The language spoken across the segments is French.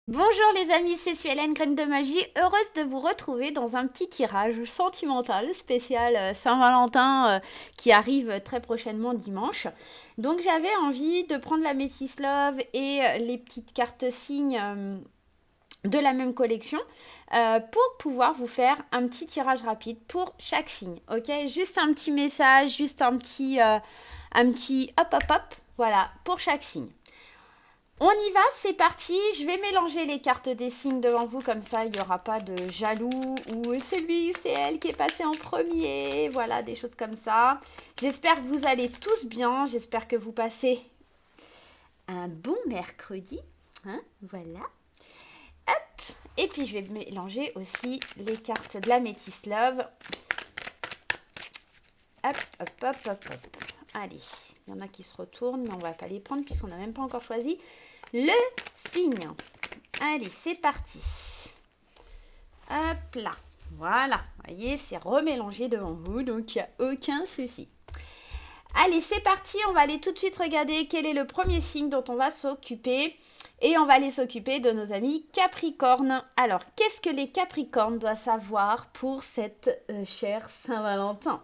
Bonjour les amis, c'est Suelen, Graine de Magie, heureuse de vous retrouver dans un petit tirage sentimental spécial Saint-Valentin qui arrive très prochainement dimanche. Donc j'avais envie de prendre la Métis Love et les petites cartes signes de la même collection pour pouvoir vous faire un petit tirage rapide pour chaque signe. Ok, juste un petit message, juste un petit hop hop hop, voilà, pour chaque signe. On y va, c'est parti. Je vais mélanger les cartes des signes devant vous, comme ça il n'y aura pas de jaloux ou c'est lui, c'est elle qui est passé en premier. Voilà, des choses comme ça. J'espère que vous allez tous bien. J'espère que vous passez un bon mercredi. Hein, voilà. Hop. Et puis je vais mélanger aussi les cartes de la Métis Love. Hop, hop, hop, hop, hop. Allez, il y en a qui se retournent, mais on va pas les prendre puisqu'on n'a même pas encore choisi le signe. Allez, c'est parti. Hop là. Voilà. Vous voyez, c'est remélangé devant vous, donc il n'y a aucun souci. Allez, c'est parti. On va aller tout de suite regarder quel est le premier signe dont on va s'occuper. Et on va aller s'occuper de nos amis Capricorne. Alors, qu'est-ce que les Capricornes doivent savoir pour cette chère Saint-Valentin?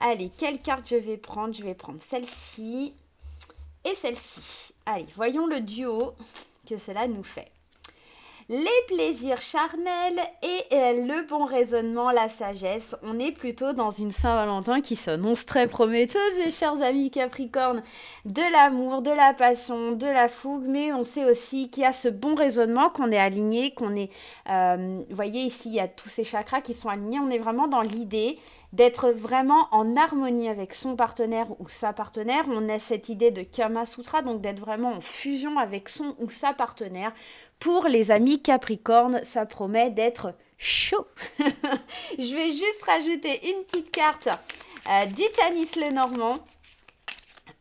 Allez, quelle carte je vais prendre? Je vais prendre celle-ci et celle-ci. Allez, voyons le duo que cela nous fait. Les plaisirs charnels et le bon raisonnement, la sagesse. On est plutôt dans une Saint-Valentin qui s'annonce très prometteuse, les chers amis Capricorne. De l'amour, de la passion, de la fougue, mais on sait aussi qu'il y a ce bon raisonnement, qu'on est aligné, qu'on est... vous voyez ici, il y a tous ces chakras qui sont alignés. On est vraiment dans l'idée d'être vraiment en harmonie avec son partenaire ou sa partenaire. On a cette idée de Kama Sutra, donc d'être vraiment en fusion avec son ou sa partenaire. Pour les amis Capricorne, ça promet d'être chaud. Je vais juste rajouter une petite carte d'Itanis Lenormand.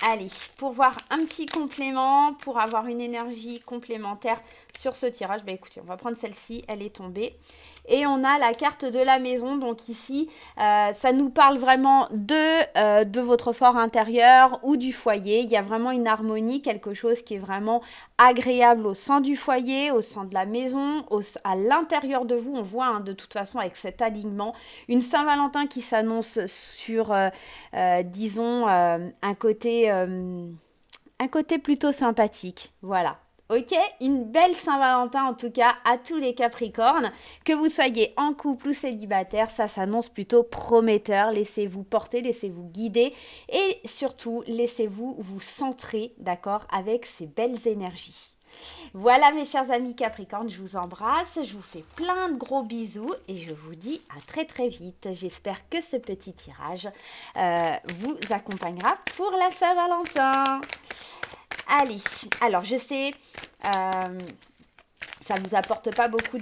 Allez, pour voir un petit complément, pour avoir une énergie complémentaire sur ce tirage, bah écoutez, on va prendre celle-ci, elle est tombée. Et on a la carte de la maison, donc ici, ça nous parle vraiment de votre fort intérieur ou du foyer. Il y a vraiment une harmonie, quelque chose qui est vraiment agréable au sein du foyer, au sein de la maison, à l'intérieur de vous. On voit de toute façon avec cet alignement, une Saint-Valentin qui s'annonce sur, disons, un côté plutôt sympathique. Voilà. Ok, une belle Saint-Valentin en tout cas à tous les Capricornes. Que vous soyez en couple ou célibataire, ça s'annonce plutôt prometteur. Laissez-vous porter, laissez-vous guider et surtout laissez-vous vous centrer, d'accord, avec ces belles énergies. Voilà mes chers amis Capricorne, je vous embrasse, je vous fais plein de gros bisous et je vous dis à très très vite. J'espère que ce petit tirage vous accompagnera pour la Saint-Valentin. Allez, alors je sais, ça ne vous apporte pas beaucoup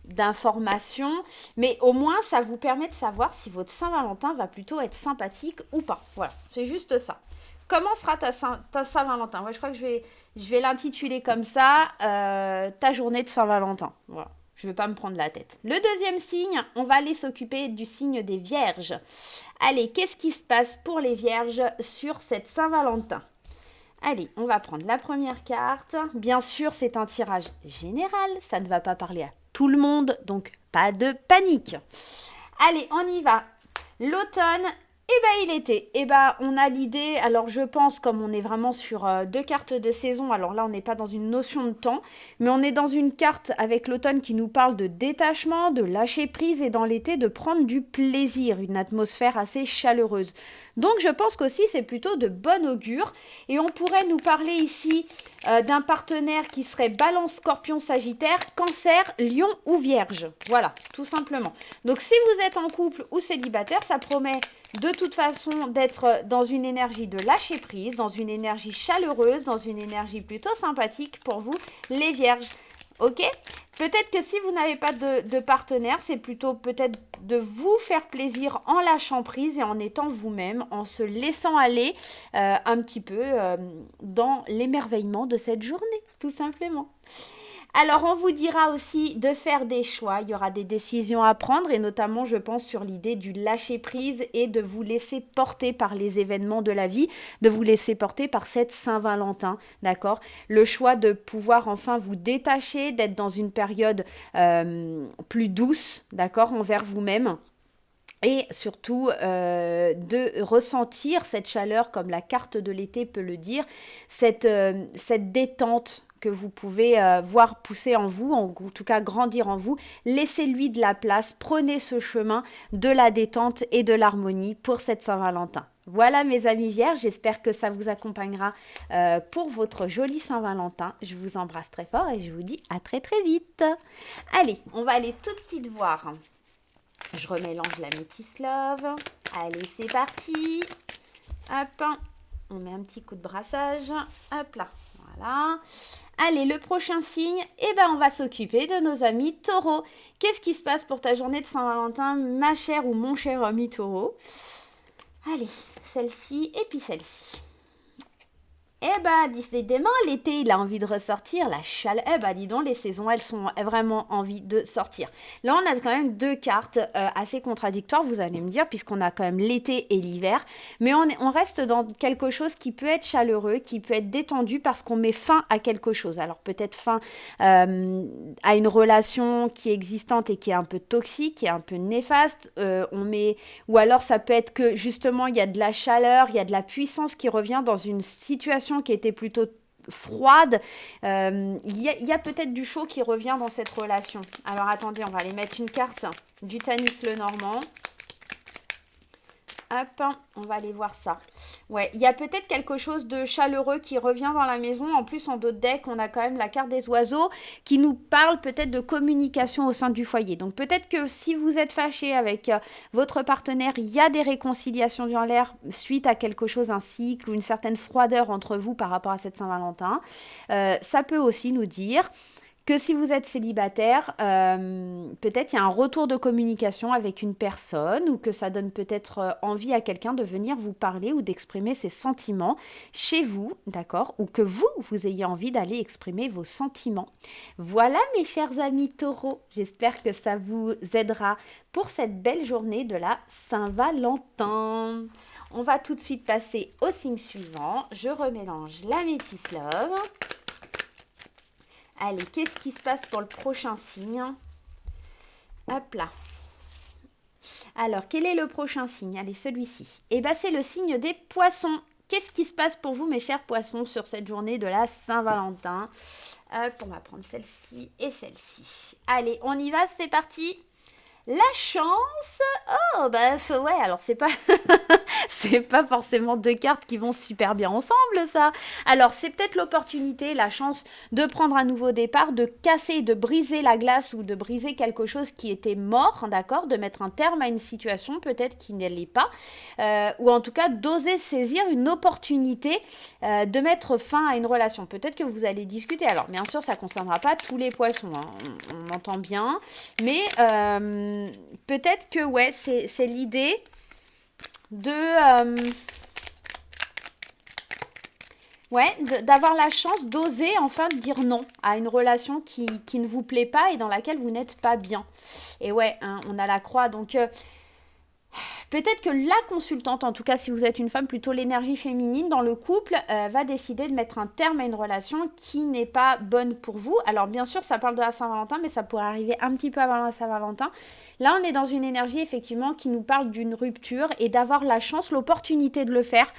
d'informations, mais au moins ça vous permet de savoir si votre Saint-Valentin va plutôt être sympathique ou pas. Voilà, c'est juste ça. Comment sera ta Saint-Valentin? Moi, je crois que je vais l'intituler comme ça, ta journée de Saint-Valentin. Voilà, je ne vais pas me prendre la tête. Le deuxième signe, on va aller s'occuper du signe des Vierges. Allez, qu'est-ce qui se passe pour les Vierges sur cette Saint-Valentin? Allez, on va prendre la première carte. Bien sûr, c'est un tirage général. Ça ne va pas parler à tout le monde, donc pas de panique. Allez, on y va. L'automne, eh ben il était. Eh ben on a l'idée, alors je pense comme on est vraiment sur deux cartes de saison, alors là on n'est pas dans une notion de temps, mais on est dans une carte avec l'automne qui nous parle de détachement, de lâcher prise et dans l'été de prendre du plaisir, une atmosphère assez chaleureuse. Donc je pense qu'aussi c'est plutôt de bon augure et on pourrait nous parler ici d'un partenaire qui serait Balance, Scorpion, Sagittaire, Cancer, Lion ou Vierge. Voilà, tout simplement. Donc si vous êtes en couple ou célibataire, ça promet de toute façon d'être dans une énergie de lâcher prise, dans une énergie chaleureuse, dans une énergie plutôt sympathique pour vous, les Vierges. Ok? Peut-être que si vous n'avez pas de partenaire, c'est plutôt peut-être de vous faire plaisir en lâchant prise et en étant vous-même, en se laissant aller un petit peu dans l'émerveillement de cette journée, tout simplement. Alors, on vous dira aussi de faire des choix. Il y aura des décisions à prendre et notamment, je pense, sur l'idée du lâcher prise et de vous laisser porter par les événements de la vie, de vous laisser porter par cette Saint-Valentin, d'accord? Le choix de pouvoir enfin vous détacher, d'être dans une période plus douce, d'accord, envers vous-même. Et surtout de ressentir cette chaleur, comme la carte de l'été peut le dire, cette détente que vous pouvez voir pousser en vous, en tout cas grandir en vous. Laissez-lui de la place, prenez ce chemin de la détente et de l'harmonie pour cette Saint-Valentin. Voilà mes amis vierges, j'espère que ça vous accompagnera pour votre joli Saint-Valentin. Je vous embrasse très fort et je vous dis à très très vite. Allez, on va aller tout de suite voir. Je remélange la Métis Love. Allez, c'est parti. Hop, on met un petit coup de brassage. Hop là, voilà. Allez, le prochain signe, on va s'occuper de nos amis taureaux. Qu'est-ce qui se passe pour ta journée de Saint-Valentin, ma chère ou mon cher ami taureau? Allez, celle-ci et puis celle-ci. Décidément, l'été, il a envie de ressortir, la chaleur. Dis donc, les saisons, elles sont vraiment envie de sortir. Là, on a quand même deux cartes assez contradictoires, vous allez me dire, puisqu'on a quand même l'été et l'hiver. Mais on reste dans quelque chose qui peut être chaleureux, qui peut être détendu parce qu'on met fin à quelque chose. Alors, peut-être fin à une relation qui est existante et qui est un peu toxique, qui est un peu néfaste. Ou alors, ça peut être que, justement, il y a de la chaleur, il y a de la puissance qui revient dans une situation qui était plutôt froide. Il y a peut-être du chaud qui revient dans cette relation. Alors attendez, on va aller mettre une carte du Tanis Lenormand. Hop, on va aller voir ça. Ouais, il y a peut-être quelque chose de chaleureux qui revient dans la maison. En plus, en dos de deck, on a quand même la carte des oiseaux qui nous parle peut-être de communication au sein du foyer. Donc peut-être que si vous êtes fâché avec votre partenaire, il y a des réconciliations dans l'air suite à quelque chose, un cycle ou une certaine froideur entre vous par rapport à cette Saint-Valentin. Ça peut aussi nous dire que si vous êtes célibataire, peut-être il y a un retour de communication avec une personne ou que ça donne peut-être envie à quelqu'un de venir vous parler ou d'exprimer ses sentiments chez vous, d'accord? Ou que vous ayez envie d'aller exprimer vos sentiments. Voilà mes chers amis taureaux, j'espère que ça vous aidera pour cette belle journée de la Saint-Valentin. On va tout de suite passer au signe suivant. Je remélange la Métis Love. Allez, qu'est-ce qui se passe pour le prochain signe? Hop là. Alors, quel est le prochain signe? Allez, celui-ci. C'est le signe des poissons. Qu'est-ce qui se passe pour vous, mes chers poissons, sur cette journée de la Saint-Valentin? Hop, on va prendre celle-ci et celle-ci. Allez, on y va, c'est parti. La chance, ouais, alors c'est pas c'est pas forcément deux cartes qui vont super bien ensemble, ça. Alors c'est peut-être l'opportunité, la chance de prendre un nouveau départ, de casser, de briser la glace ou de briser quelque chose qui était mort, d'accord, de mettre un terme à une situation peut-être qui ne l'est pas, ou en tout cas d'oser saisir une opportunité de mettre fin à une relation. Peut-être que vous allez discuter. Alors bien sûr, ça ne concernera pas tous les poissons, hein, on entend bien, mais peut-être que ouais, c'est l'idée d'avoir la chance d'oser enfin dire non à une relation qui ne vous plaît pas et dans laquelle vous n'êtes pas bien. Et ouais, hein, on a la croix, donc peut-être que la consultante, en tout cas si vous êtes une femme, plutôt l'énergie féminine dans le couple, va décider de mettre un terme à une relation qui n'est pas bonne pour vous. Alors bien sûr, ça parle de la Saint-Valentin, mais ça pourrait arriver un petit peu avant la Saint-Valentin. Là, on est dans une énergie effectivement qui nous parle d'une rupture et d'avoir la chance, l'opportunité de le faire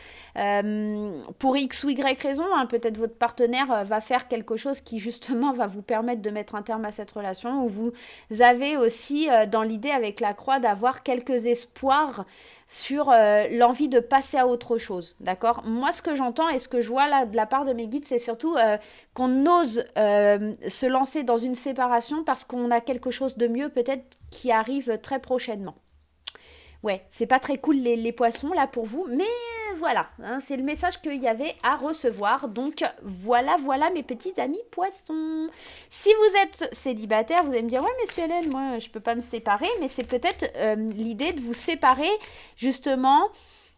pour X ou Y raison. Hein, peut-être votre partenaire va faire quelque chose qui justement va vous permettre de mettre un terme à cette relation, ou vous avez aussi dans l'idée avec la croix d'avoir quelques espoirs sur l'envie de passer à autre chose, d'accord? Moi, ce que j'entends et ce que je vois là de la part de mes guides, c'est surtout qu'on ose se lancer dans une séparation parce qu'on a quelque chose de mieux peut-être qui arrive très prochainement. Ouais, c'est pas très cool les poissons là pour vous, mais voilà, hein, c'est le message qu'il y avait à recevoir. Donc voilà mes petits amis poissons. Si vous êtes célibataire, vous allez me dire, ouais mais Hélène, moi je peux pas me séparer, mais c'est peut-être l'idée de vous séparer justement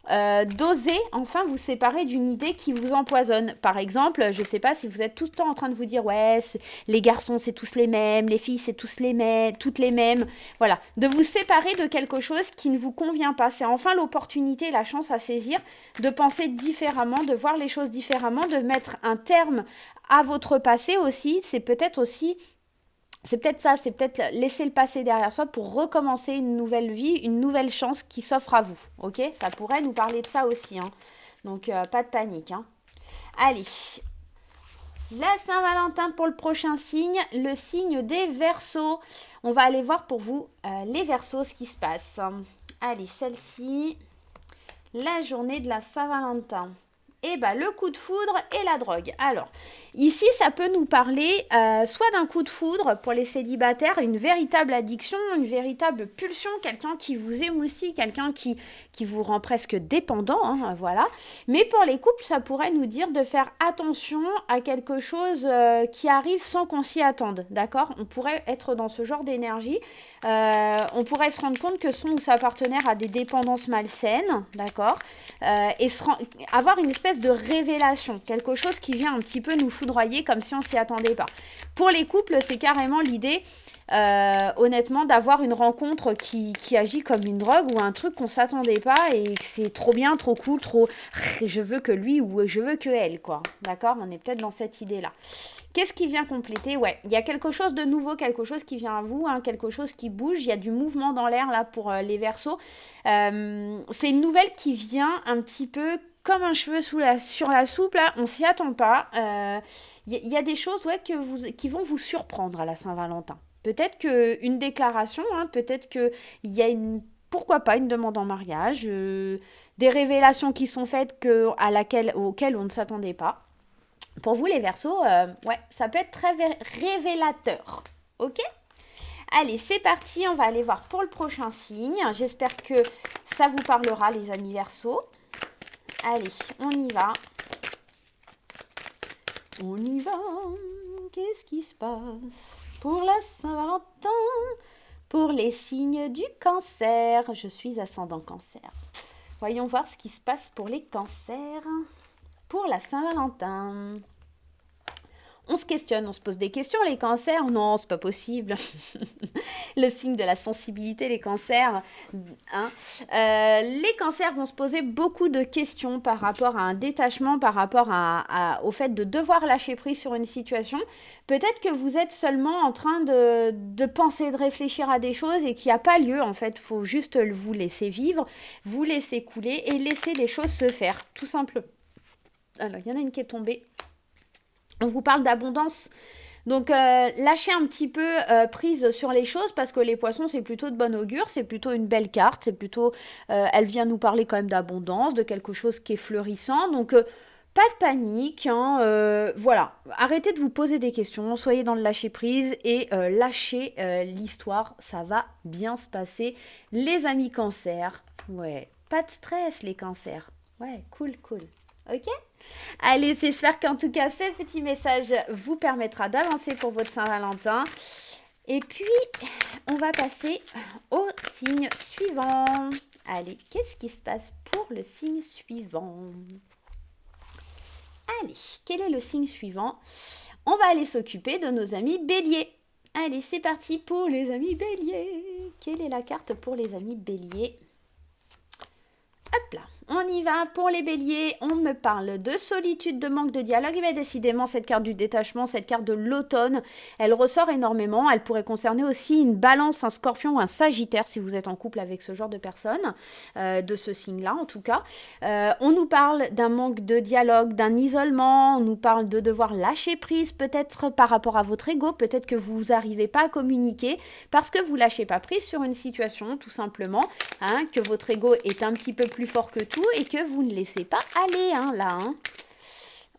d'oser enfin vous séparer d'une idée qui vous empoisonne. Par exemple, je ne sais pas si vous êtes tout le temps en train de vous dire ouais, les garçons c'est tous les mêmes, les filles c'est tous les mêmes, toutes les mêmes. Voilà, de vous séparer de quelque chose qui ne vous convient pas. C'est enfin l'opportunité, la chance à saisir de penser différemment, de voir les choses différemment, de mettre un terme à votre passé aussi. C'est peut-être ça, c'est peut-être laisser le passé derrière soi pour recommencer une nouvelle vie, une nouvelle chance qui s'offre à vous, ok? Ça pourrait nous parler de ça aussi, hein. Donc pas de panique, hein. Allez, la Saint-Valentin pour le prochain signe, le signe des Verseaux. On va aller voir pour vous les Verseaux, ce qui se passe. Allez, celle-ci, la journée de la Saint-Valentin. Et bah, le coup de foudre et la drogue. Alors, ici, ça peut nous parler soit d'un coup de foudre pour les célibataires, une véritable addiction, une véritable pulsion, quelqu'un qui vous émoustille, quelqu'un qui vous rend presque dépendant, hein, voilà. Mais pour les couples, ça pourrait nous dire de faire attention à quelque chose qui arrive sans qu'on s'y attende, d'accord? On pourrait être dans ce genre d'énergie. On pourrait se rendre compte que son ou sa partenaire a des dépendances malsaines, d'accord, et avoir une espèce de révélation, quelque chose qui vient un petit peu nous foudroyer comme si on s'y attendait pas. Pour les couples, c'est carrément l'idée, honnêtement, d'avoir une rencontre qui agit comme une drogue ou un truc qu'on s'attendait pas et que c'est trop bien, trop cool, trop je veux que lui ou je veux que elle, quoi, d'accord, on est peut-être dans cette idée-là. Qu'est-ce qui vient compléter? Ouais, il y a quelque chose de nouveau, quelque chose qui vient à vous, hein, quelque chose qui bouge, il y a du mouvement dans l'air là pour les Verseaux. C'est une nouvelle qui vient un petit peu comme un cheveu sur la soupe, là, on s'y attend pas. Y a des choses qui vont vous surprendre à la Saint-Valentin. Peut-être qu'une déclaration, hein, peut-être qu'il y a pourquoi pas une demande en mariage, des révélations qui sont faites auxquelles on ne s'attendait pas. Pour vous, les Verseaux, ouais, ça peut être très révélateur. Ok? Allez, c'est parti, on va aller voir pour le prochain signe. J'espère que ça vous parlera, les amis Verseaux. Allez, on y va. On y va. Qu'est-ce qui se passe pour la Saint-Valentin? Pour les signes du Cancer. Je suis ascendant Cancer. Voyons voir ce qui se passe pour les Cancers. Pour la Saint-Valentin. On se questionne, on se pose des questions, les cancers. Non, c'est pas possible. Le signe de la sensibilité, les cancers. Hein. Les cancers vont se poser beaucoup de questions par rapport à un détachement, par rapport au fait de devoir lâcher prise sur une situation. Peut-être que vous êtes seulement en train de penser, de réfléchir à des choses et qu'il n'y a pas lieu. En fait, il faut juste vous laisser vivre, vous laisser couler et laisser les choses se faire, tout simplement. Alors, il y en a une qui est tombée. On vous parle d'abondance. Donc, lâchez un petit peu prise sur les choses parce que les poissons, c'est plutôt de bon augure. C'est plutôt une belle carte. C'est plutôt... elle vient nous parler quand même d'abondance, de quelque chose qui est fleurissant. Donc, pas de panique. Hein, voilà. Arrêtez de vous poser des questions. Soyez dans le lâcher prise et lâchez l'histoire. Ça va bien se passer. Les amis cancers. Ouais. Pas de stress, les cancers. Ouais, cool. Ok? Allez, j'espère qu'en tout cas, ce petit message vous permettra d'avancer pour votre Saint-Valentin. Et puis, on va passer au signe suivant. Allez, qu'est-ce qui se passe pour le signe suivant? Allez, quel est le signe suivant? On va aller s'occuper de nos amis béliers. Allez, c'est parti pour les amis béliers. Quelle est la carte pour les amis béliers? Hop là, on y va pour les béliers. On me parle de solitude, de manque de dialogue. Mais décidément, cette carte du détachement, cette carte de l'automne, elle ressort énormément. Elle pourrait concerner aussi une balance, un scorpion ou un sagittaire si vous êtes en couple avec ce genre de personnes, de ce signe-là en tout cas. On nous parle d'un manque de dialogue, d'un isolement. On nous parle de devoir lâcher prise peut-être par rapport à votre ego. Peut-être que vous n'arrivez pas à communiquer parce que vous lâchez pas prise sur une situation tout simplement, hein, que votre ego est un petit peu plus fort que tout et que vous ne laissez pas aller, hein, là. Hein.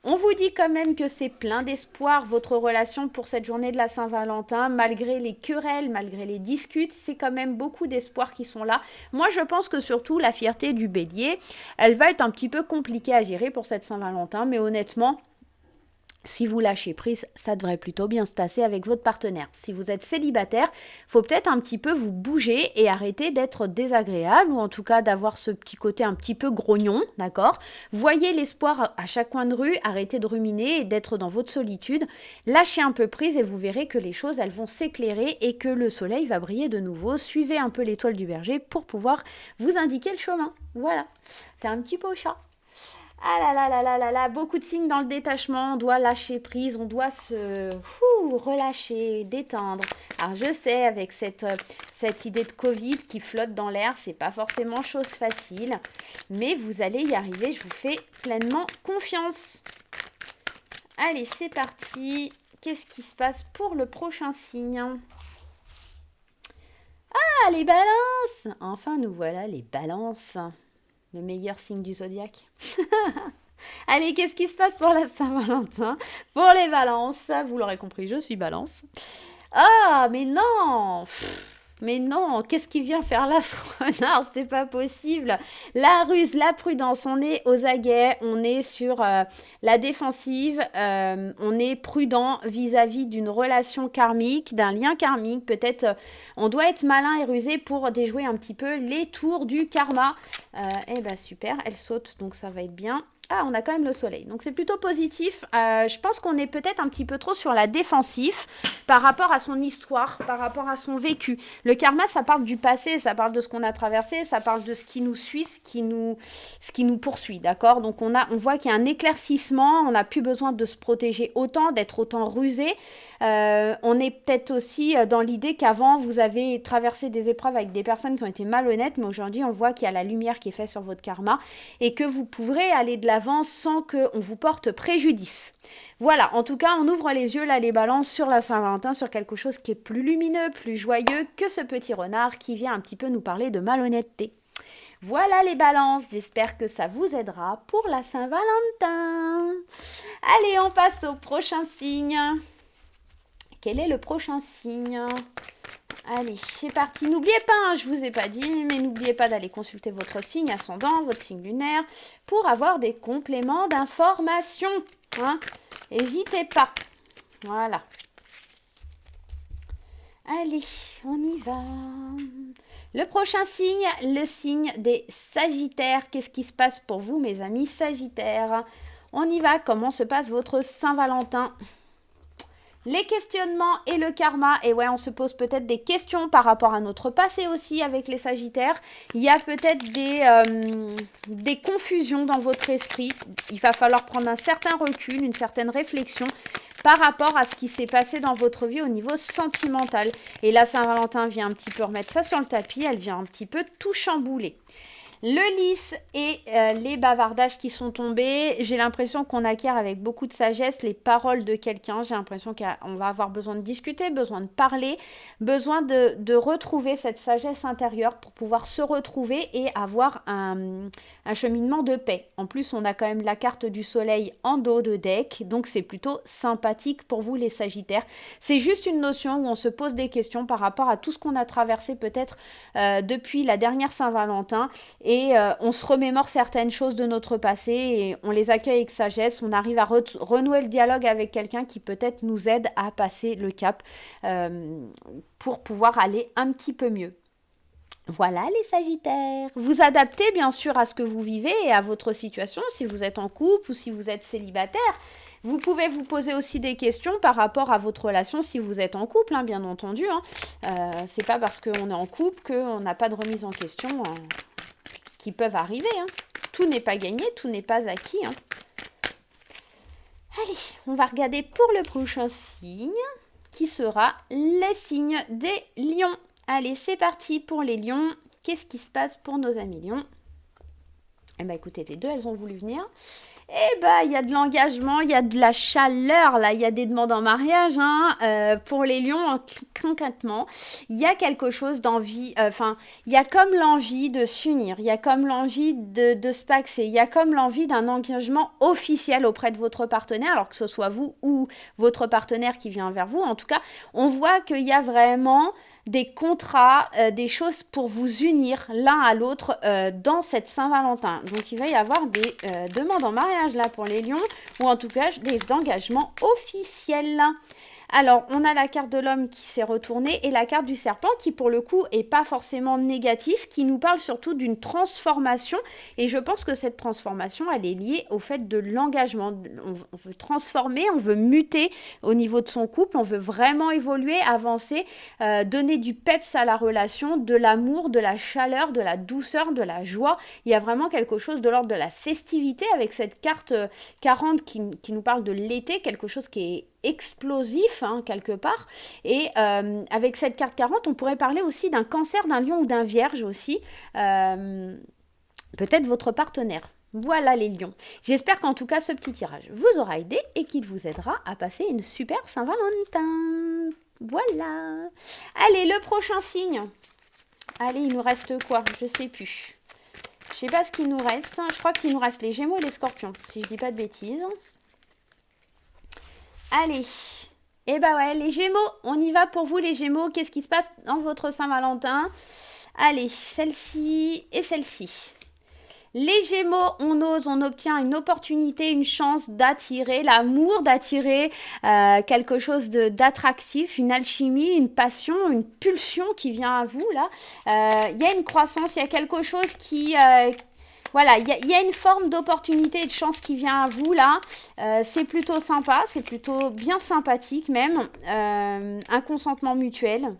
On vous dit quand même que c'est plein d'espoir, votre relation pour cette journée de la Saint-Valentin, malgré les querelles, malgré les disputes, c'est quand même beaucoup d'espoir qui sont là. Moi, je pense que surtout, la fierté du bélier, elle va être un petit peu compliquée à gérer pour cette Saint-Valentin, mais honnêtement, Si vous lâchez prise, ça devrait plutôt bien se passer avec votre partenaire. Si vous êtes célibataire, faut peut-être un petit peu vous bouger et arrêter d'être désagréable ou en tout cas d'avoir ce petit côté un petit peu grognon, d'accord? Voyez l'espoir à chaque coin de rue, arrêtez de ruminer et d'être dans votre solitude. Lâchez un peu prise et vous verrez que les choses, elles vont s'éclairer et que le soleil va briller de nouveau. Suivez un peu l'étoile du berger pour pouvoir vous indiquer le chemin. Voilà, c'est un petit peu chat. Ah là là là là là là, beaucoup de signes dans le détachement, on doit lâcher prise, on doit se relâcher, détendre. Alors je sais, avec cette idée de Covid qui flotte dans l'air, c'est pas forcément chose facile, mais vous allez y arriver, je vous fais pleinement confiance. Allez, c'est parti. Qu'est-ce qui se passe pour le prochain signe ? Ah, les balances ! Enfin, nous voilà les balances. Le meilleur signe du zodiaque. Allez, qu'est-ce qui se passe pour la Saint-Valentin? Pour les balances, vous l'aurez compris, je suis balance. Ah, mais non! Mais non, qu'est-ce qu'il vient faire là, ce renard? C'est pas possible. La ruse, la prudence, on est aux aguets, on est sur la défensive, on est prudent vis-à-vis d'une relation karmique, d'un lien karmique. Peut-être on doit être malin et rusé pour déjouer un petit peu les tours du karma. Eh ben super, elle saute, donc ça va être bien. Ah, on a quand même le soleil, donc c'est plutôt positif. Je pense qu'on est peut-être un petit peu trop sur la défensive par rapport à son histoire, par rapport à son vécu. Le karma, ça parle du passé, ça parle de ce qu'on a traversé, ça parle de ce qui nous suit, ce qui nous poursuit, d'accord? Donc on voit qu'il y a un éclaircissement, on n'a plus besoin de se protéger autant, d'être autant rusé. On est peut-être aussi dans l'idée qu'avant, vous avez traversé des épreuves avec des personnes qui ont été malhonnêtes, mais aujourd'hui, on voit qu'il y a la lumière qui est faite sur votre karma et que vous pourrez aller de l'avant sans qu'on vous porte préjudice. Voilà, en tout cas, on ouvre les yeux, là, les balances sur la Saint-Valentin, sur quelque chose qui est plus lumineux, plus joyeux que ce petit renard qui vient un petit peu nous parler de malhonnêteté. Voilà les balances, j'espère que ça vous aidera pour la Saint-Valentin. Allez, on passe au prochain signe. Quel est le prochain signe? Allez, c'est parti. N'oubliez pas, hein, je ne vous ai pas dit, mais n'oubliez pas d'aller consulter votre signe ascendant, votre signe lunaire, pour avoir des compléments d'information. Hein. N'hésitez pas. Voilà. Allez, on y va. Le prochain signe, le signe des Sagittaires. Qu'est-ce qui se passe pour vous, mes amis Sagittaires? On y va. Comment se passe votre Saint-Valentin? Les questionnements et le karma, et ouais, on se pose peut-être des questions par rapport à notre passé aussi avec les Sagittaires. Il y a peut-être des confusions dans votre esprit. Il va falloir prendre un certain recul, une certaine réflexion par rapport à ce qui s'est passé dans votre vie au niveau sentimental. Et là, Saint-Valentin vient un petit peu remettre ça sur le tapis, elle vient un petit peu tout chambouler. Le lys et les bavardages qui sont tombés, j'ai l'impression qu'on acquiert avec beaucoup de sagesse les paroles de quelqu'un. J'ai l'impression qu'on va avoir besoin de discuter, besoin de parler, besoin de retrouver cette sagesse intérieure pour pouvoir se retrouver et avoir un cheminement de paix. En plus, on a quand même la carte du soleil en dos de deck, donc c'est plutôt sympathique pour vous les Sagittaires. C'est juste une notion où on se pose des questions par rapport à tout ce qu'on a traversé peut-être depuis la dernière Saint-Valentin. Et on se remémore certaines choses de notre passé et on les accueille avec sagesse. On arrive à renouer le dialogue avec quelqu'un qui peut-être nous aide à passer le cap pour pouvoir aller un petit peu mieux. Voilà les Sagittaires. Vous adaptez bien sûr à ce que vous vivez et à votre situation, si vous êtes en couple ou si vous êtes célibataire. Vous pouvez vous poser aussi des questions par rapport à votre relation si vous êtes en couple, hein, bien entendu. C'est pas parce qu'on est en couple qu'on n'a pas de remise en question qui peuvent arriver. Hein. Tout n'est pas gagné, tout n'est pas acquis. Hein. Allez, on va regarder pour le prochain signe, qui sera les signes des lions. Allez, c'est parti pour les lions. Qu'est-ce qui se passe pour nos amis lions? Eh bien, écoutez, les deux, elles ont voulu venir. Eh bien, il y a de l'engagement, il y a de la chaleur, là, il y a des demandes en mariage. Pour les lions, concrètement, il y a quelque chose d'envie, il y a comme l'envie de s'unir, il y a comme l'envie de se paxer, il y a comme l'envie d'un engagement officiel auprès de votre partenaire, alors que ce soit vous ou votre partenaire qui vient vers vous. En tout cas, on voit qu'il y a vraiment des contrats, des choses pour vous unir l'un à l'autre dans cette Saint-Valentin. Donc, il va y avoir des demandes en mariage. mariage là pour les lions, ou en tout cas des engagements officiels. Alors, on a la carte de l'homme qui s'est retournée et la carte du serpent qui, pour le coup, est pas forcément négatif, qui nous parle surtout d'une transformation. Et je pense que cette transformation, elle est liée au fait de l'engagement. On veut transformer, on veut muter au niveau de son couple, on veut vraiment évoluer, avancer, donner du peps à la relation, de l'amour, de la chaleur, de la douceur, de la joie. Il y a vraiment quelque chose de l'ordre de la festivité avec cette carte 40 qui nous parle de l'été, quelque chose qui est explosif quelque part, et avec cette carte 40 on pourrait parler aussi d'un cancer, d'un lion ou d'un vierge aussi, peut-être votre partenaire. Voilà les lions. J'espère qu'en tout cas ce petit tirage vous aura aidé et qu'il vous aidera à passer une super Saint-Valentin. Voilà. Allez, le prochain signe. Allez, il nous reste quoi? Je sais plus. Je sais pas ce qu'il nous reste. Je crois qu'il nous reste les Gémeaux et les Scorpions, si je dis pas de bêtises. Allez, et bah ouais, les Gémeaux, on y va pour vous les Gémeaux. Qu'est-ce qui se passe dans votre Saint-Valentin? Allez, celle-ci et celle-ci. Les Gémeaux, on ose, on obtient une opportunité, une chance d'attirer l'amour, d'attirer quelque chose d'attractif, une alchimie, une passion, une pulsion qui vient à vous là. Il y a une croissance, il y a quelque chose qui... Voilà, il y a une forme d'opportunité et de chance qui vient à vous là. C'est plutôt sympa, c'est plutôt bien sympathique même. Un consentement mutuel.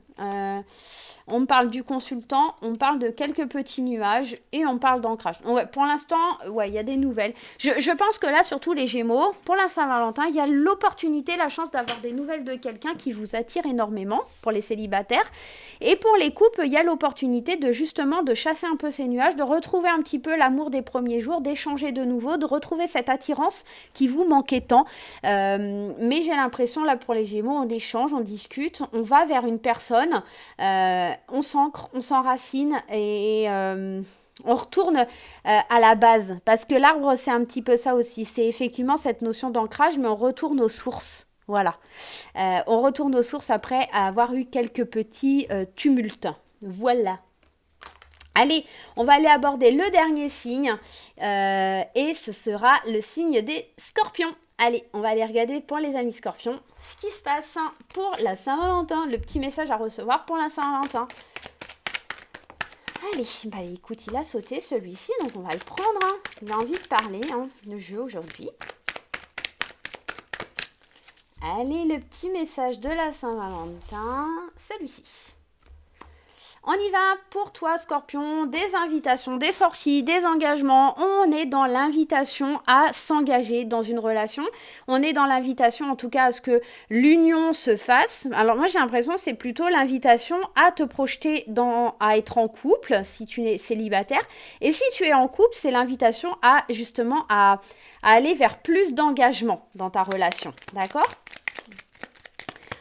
On me parle du consultant, on parle de quelques petits nuages et on parle d'ancrage. Ouais, pour l'instant, ouais, il y a des nouvelles. Je pense que là, surtout les Gémeaux, pour la Saint-Valentin, il y a l'opportunité, la chance d'avoir des nouvelles de quelqu'un qui vous attire énormément pour les célibataires. Et pour les couples, il y a l'opportunité de justement de chasser un peu ces nuages, de retrouver un petit peu l'amour des premiers jours, d'échanger de nouveau, de retrouver cette attirance qui vous manquait tant. Mais j'ai l'impression, là, pour les Gémeaux, on échange, on discute, on va vers une personne... on s'ancre, on s'enracine et on retourne à la base. Parce que l'arbre, c'est un petit peu ça aussi. C'est effectivement cette notion d'ancrage, mais on retourne aux sources. Voilà. On retourne aux sources après avoir eu quelques petits tumultes. Voilà. Allez, on va aller aborder le dernier signe. Et ce sera le signe des Scorpions. Allez, on va aller regarder pour les amis Scorpions ce qui se passe pour la Saint-Valentin, le petit message à recevoir pour la Saint-Valentin. Allez, bah écoute, il a sauté celui-ci, donc on va le prendre. Il a envie de parler, le jeu aujourd'hui. Allez, le petit message de la Saint-Valentin, celui-ci. On y va pour toi, Scorpion, des invitations, des sorties, des engagements. On est dans l'invitation à s'engager dans une relation. On est dans l'invitation, en tout cas, à ce que l'union se fasse. Alors moi, j'ai l'impression que c'est plutôt l'invitation à te projeter à être en couple, si tu es célibataire. Et si tu es en couple, c'est l'invitation à, justement, à aller vers plus d'engagement dans ta relation. D'accord ?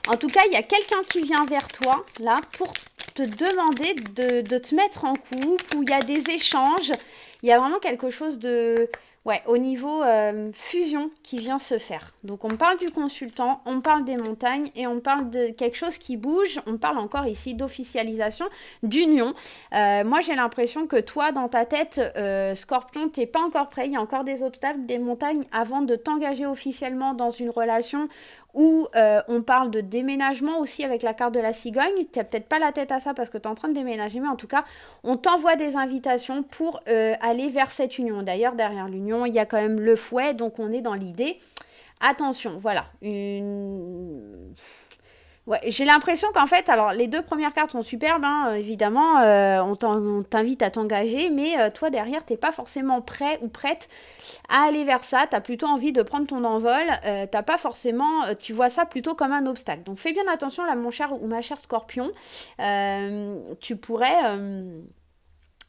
En tout cas, il y a quelqu'un qui vient vers toi, là, pour te demander de te mettre en couple, où il y a des échanges. Il y a vraiment quelque chose de... Ouais, au niveau fusion qui vient se faire. Donc, on parle du consultant, on parle des montagnes et on parle de quelque chose qui bouge. On parle encore ici d'officialisation, d'union. Moi, j'ai l'impression que toi, dans ta tête, Scorpion, t'es pas encore prêt. Il y a encore des obstacles, des montagnes avant de t'engager officiellement dans une relation où on parle de déménagement aussi avec la carte de la cigogne. Tu n'as peut-être pas la tête à ça parce que tu es en train de déménager, mais en tout cas, on t'envoie des invitations pour aller vers cette union. D'ailleurs, derrière l'union, il y a quand même le fouet, donc on est dans l'idée. Attention, voilà, Ouais, j'ai l'impression qu'en fait, alors les deux premières cartes sont superbes, évidemment, on t'invite à t'engager, mais toi derrière, t'es pas forcément prêt ou prête à aller vers ça, t'as plutôt envie de prendre ton envol, t'as pas forcément, tu vois ça plutôt comme un obstacle. Donc fais bien attention là, mon cher ou ma chère Scorpion, tu pourrais...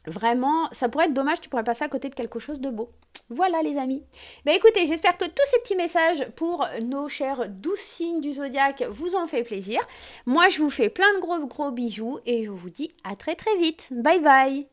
Vraiment, ça pourrait être dommage, tu pourrais passer à côté de quelque chose de beau. Voilà les amis. Ben écoutez, j'espère que tous ces petits messages pour nos chers 12 signes du zodiaque vous ont fait plaisir. Moi, je vous fais plein de gros bisous et je vous dis à très très vite. Bye bye.